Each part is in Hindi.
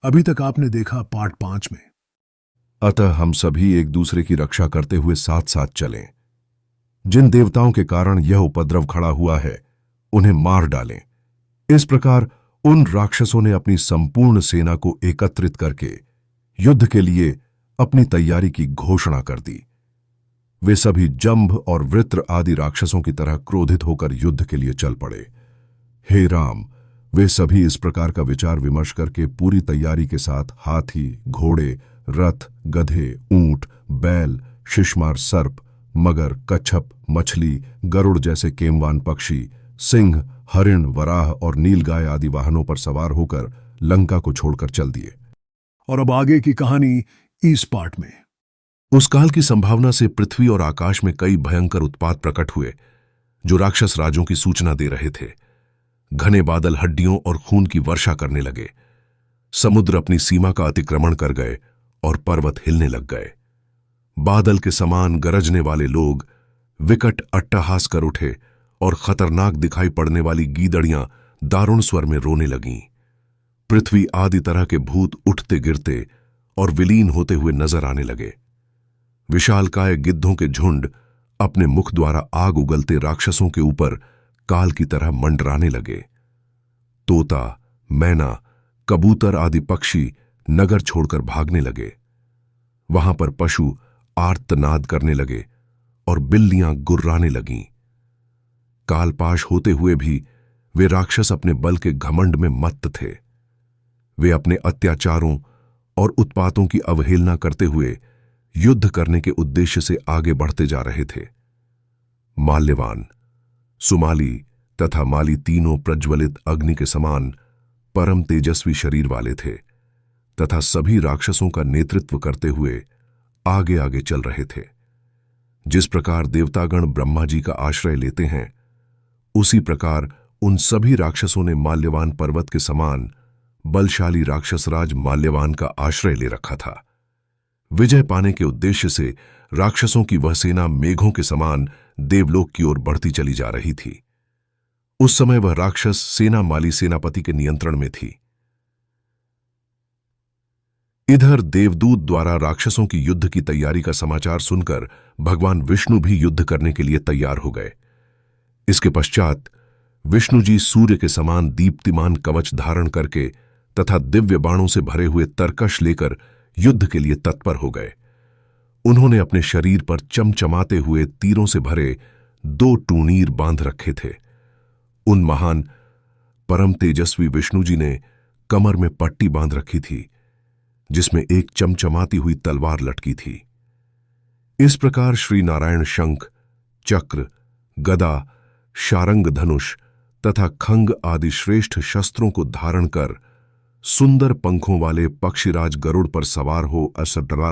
अभी तक आपने देखा पार्ट 5 में। अतः हम सभी एक दूसरे की रक्षा करते हुए साथ साथ चलें। जिन देवताओं के कारण यह उपद्रव खड़ा हुआ है उन्हें मार डालें। इस प्रकार उन राक्षसों ने अपनी संपूर्ण सेना को एकत्रित करके युद्ध के लिए अपनी तैयारी की घोषणा कर दी। वे सभी जंभ और वृत्र आदि राक्षसों की तरह क्रोधित होकर युद्ध के लिए चल पड़े। हे राम, वे सभी इस प्रकार का विचार विमर्श करके पूरी तैयारी के साथ हाथी, घोड़े, रथ, गधे, ऊंट, बैल, शिशमार सर्प, मगर, कच्छप, मछली, गरुड़ जैसे केमवान पक्षी, सिंह, हरिण, वराह और नीलगाय आदि वाहनों पर सवार होकर लंका को छोड़कर चल दिए। और अब आगे की कहानी इस पार्ट में। उस काल की संभावना से पृथ्वी और आकाश में कई भयंकर उत्पात प्रकट हुए जो राक्षस राजों की सूचना दे रहे थे। घने बादल हड्डियों और खून की वर्षा करने लगे। समुद्र अपनी सीमा का अतिक्रमण कर गए और पर्वत हिलने लग गए। बादल के समान गरजने वाले लोग विकट अट्टहास कर उठे और खतरनाक दिखाई पड़ने वाली गीदड़ियां दारुण स्वर में रोने लगीं। पृथ्वी आदि तरह के भूत उठते गिरते और विलीन होते हुए नजर आने लगे। विशालकाय गिद्धों के झुंड अपने मुख द्वारा आग उगलते राक्षसों के ऊपर काल की तरह मंडराने लगे। तोता, मैना, कबूतर आदि पक्षी नगर छोड़कर भागने लगे। वहां पर पशु आर्तनाद करने लगे और बिल्लियां गुर्राने लगीं। कालपाश होते हुए भी वे राक्षस अपने बल के घमंड में मत्त थे। वे अपने अत्याचारों और उत्पातों की अवहेलना करते हुए युद्ध करने के उद्देश्य से आगे बढ़ते जा रहे थे। माल्यवान, सुमाली तथा माली तीनों प्रज्वलित अग्नि के समान परम तेजस्वी शरीर वाले थे तथा सभी राक्षसों का नेतृत्व करते हुए आगे आगे चल रहे थे। जिस प्रकार देवतागण ब्रह्मा जी का आश्रय लेते हैं, उसी प्रकार उन सभी राक्षसों ने माल्यवान पर्वत के समान बलशाली राक्षसराज माल्यवान का आश्रय ले रखा था। विजय पाने के उद्देश्य से राक्षसों की वह सेना मेघों के समान देवलोक की ओर बढ़ती चली जा रही थी। उस समय वह राक्षस सेना माली सेनापति के नियंत्रण में थी। इधर देवदूत द्वारा राक्षसों की युद्ध की तैयारी का समाचार सुनकर भगवान विष्णु भी युद्ध करने के लिए तैयार हो गए। इसके पश्चात विष्णु जी सूर्य के समान दीप्तिमान कवच धारण करके तथा दिव्य बाणों से भरे हुए तरकश लेकर युद्ध के लिए तत्पर हो गए। उन्होंने अपने शरीर पर चमचमाते हुए तीरों से भरे 2 टूणीर बांध रखे थे। उन महान परम तेजस्वी विष्णु जी ने कमर में पट्टी बांध रखी थी जिसमें एक चमचमाती हुई तलवार लटकी थी। इस प्रकार श्री नारायण शंख, चक्र, गदा, शारंग धनुष तथा खंग आदि श्रेष्ठ शस्त्रों को धारण कर सुंदर पंखों वाले पक्षीराज गरुड़ पर सवार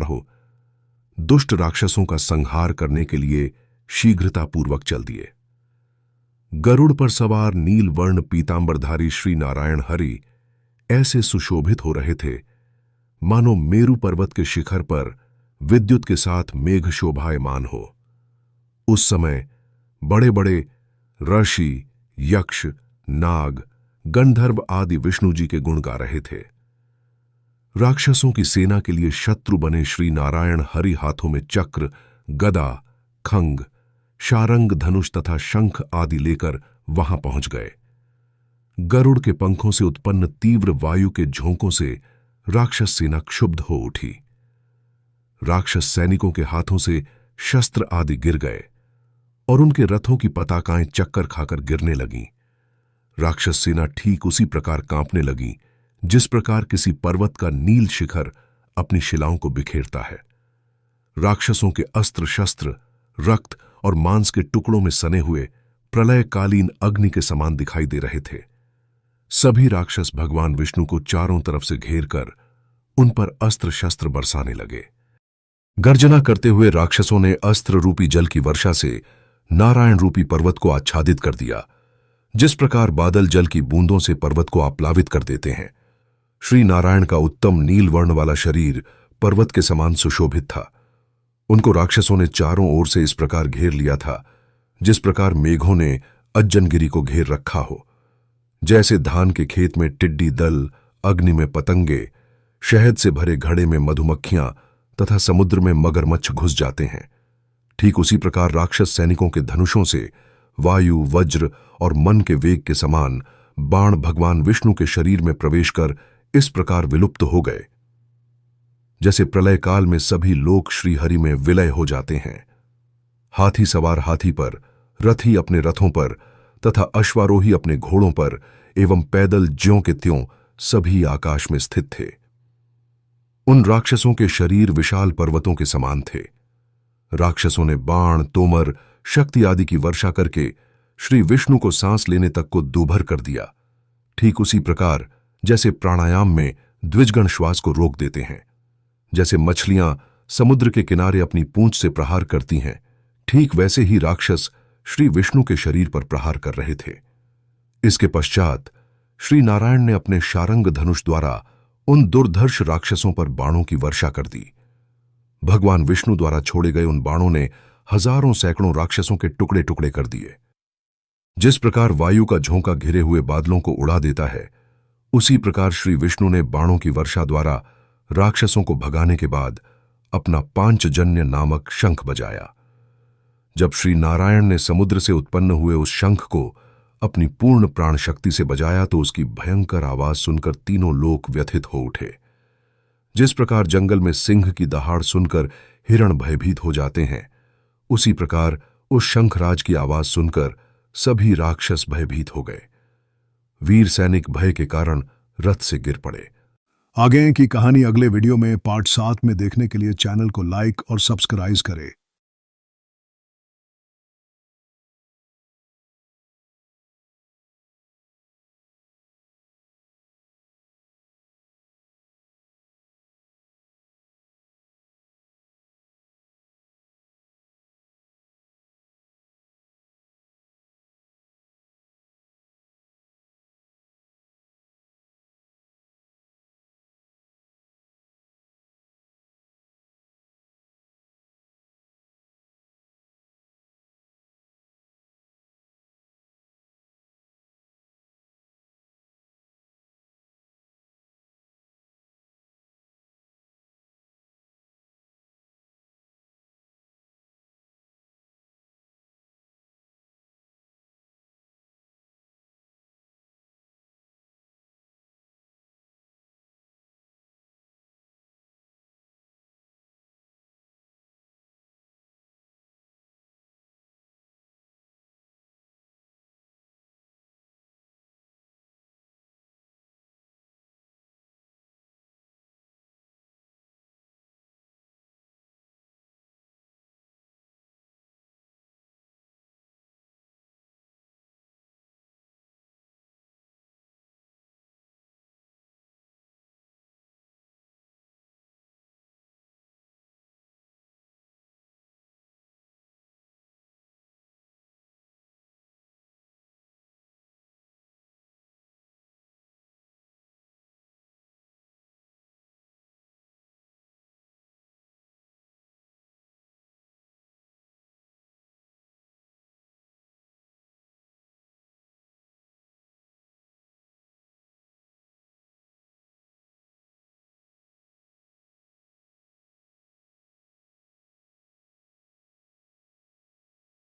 हो दुष्ट राक्षसों का संहार करने के लिए शीघ्रतापूर्वक चल दिए। गरुड़ पर सवार नील वर्ण पीतांबरधारी श्री नारायण हरि ऐसे सुशोभित हो रहे थे मानो मेरु पर्वत के शिखर पर विद्युत के साथ मेघ शोभायमान हो। उस समय बड़े बड़े ऋषि, यक्ष, नाग, गंधर्व आदि विष्णु जी के गुण गा रहे थे। राक्षसों की सेना के लिए शत्रु बने श्री नारायण हरि हाथों में चक्र, गदा, खंग, शारंग धनुष तथा शंख आदि लेकर वहां पहुंच गए। गरुड़ के पंखों से उत्पन्न तीव्र वायु के झोंकों से राक्षस सेना क्षुब्ध हो उठी। राक्षस सैनिकों के हाथों से शस्त्र आदि गिर गए और उनके रथों की पताकाएं चक्कर खाकर गिरने लगीं। राक्षस सेना ठीक उसी प्रकार कांपने लगी जिस प्रकार किसी पर्वत का नील शिखर अपनी शिलाओं को बिखेरता है। राक्षसों के अस्त्र शस्त्र रक्त और मांस के टुकड़ों में सने हुए प्रलयकालीन अग्नि के समान दिखाई दे रहे थे। सभी राक्षस भगवान विष्णु को चारों तरफ से घेर कर उन पर अस्त्र शस्त्र बरसाने लगे। गर्जना करते हुए राक्षसों ने अस्त्र रूपी जल की वर्षा से नारायण रूपी पर्वत को आच्छादित कर दिया। जिस प्रकार बादल जल की बूंदों से पर्वत को आप्लावित कर देते हैं, श्री नारायण का उत्तम नील वर्ण वाला शरीर पर्वत के समान सुशोभित था। उनको राक्षसों ने चारों ओर से इस प्रकार घेर लिया था जिस प्रकार मेघों ने अज्जनगिरी को घेर रखा हो। जैसे धान के खेत में टिड्डी दल, अग्नि में पतंगे, शहद से भरे घड़े में मधुमक्खियां तथा समुद्र में मगरमच्छ घुस जाते हैं। ठीक उसी प्रकार राक्षस सैनिकों के धनुषों से वायु, वज्र और मन के वेग के समान बाण भगवान विष्णु के शरीर में प्रवेश कर इस प्रकार विलुप्त हो गए, जैसे प्रलय काल में सभी लोक श्रीहरि में विलय हो जाते हैं। हाथी सवार हाथी पर, रथी अपने रथों पर तथा अश्वारोही अपने घोड़ों पर एवं पैदल ज्यों के त्यों सभी आकाश में स्थित थे। उन राक्षसों के शरीर विशाल पर्वतों के समान थे। राक्षसों ने बाण, तोमर, शक्ति आदि की वर्षा करके श्री विष्णु को सांस लेने तक को दूभर कर दिया। ठीक उसी प्रकार जैसे प्राणायाम में द्विजगण श्वास को रोक देते हैं, जैसे मछलियां समुद्र के किनारे अपनी पूंछ से प्रहार करती हैं, ठीक वैसे ही राक्षस श्री विष्णु के शरीर पर प्रहार कर रहे थे। इसके पश्चात श्री नारायण ने अपने शारंग धनुष द्वारा उन दुर्धर्ष राक्षसों पर बाणों की वर्षा कर दी। भगवान विष्णु द्वारा छोड़े गए उन बाणों ने हजारों सैकड़ों राक्षसों के टुकड़े टुकड़े कर दिए। जिस प्रकार वायु का झोंका घिरे हुए बादलों को उड़ा देता है, उसी प्रकार श्री विष्णु ने बाणों की वर्षा द्वारा राक्षसों को भगाने के बाद अपना पांचजन्य नामक शंख बजाया। जब श्री नारायण ने समुद्र से उत्पन्न हुए उस शंख को अपनी पूर्ण प्राण शक्ति से बजाया तो उसकी भयंकर आवाज सुनकर तीनों लोक व्यथित हो उठे। जिस प्रकार जंगल में सिंह की दहाड़ सुनकर हिरण भयभीत हो जाते हैं, उसी प्रकार उस शंखराज की आवाज सुनकर सभी राक्षस भयभीत हो गए। वीर सैनिक भय के कारण रथ से गिर पड़े। आगे की कहानी अगले वीडियो में पार्ट 7 में देखने के लिए चैनल को लाइक और सब्सक्राइब करें।